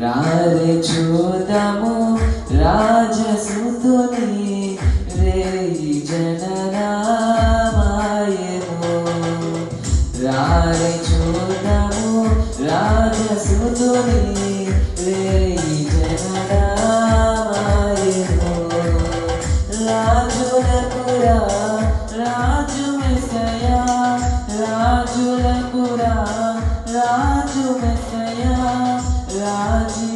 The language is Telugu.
రారే చూదము రాజసుతుని రేయి జననామాయను. రారే చూదము రాజసుతుని రేయి జననామాయను. రాజులకురా రాజు మెస్సయా, రాజులకురా రాజు మెస్సయా, రాజు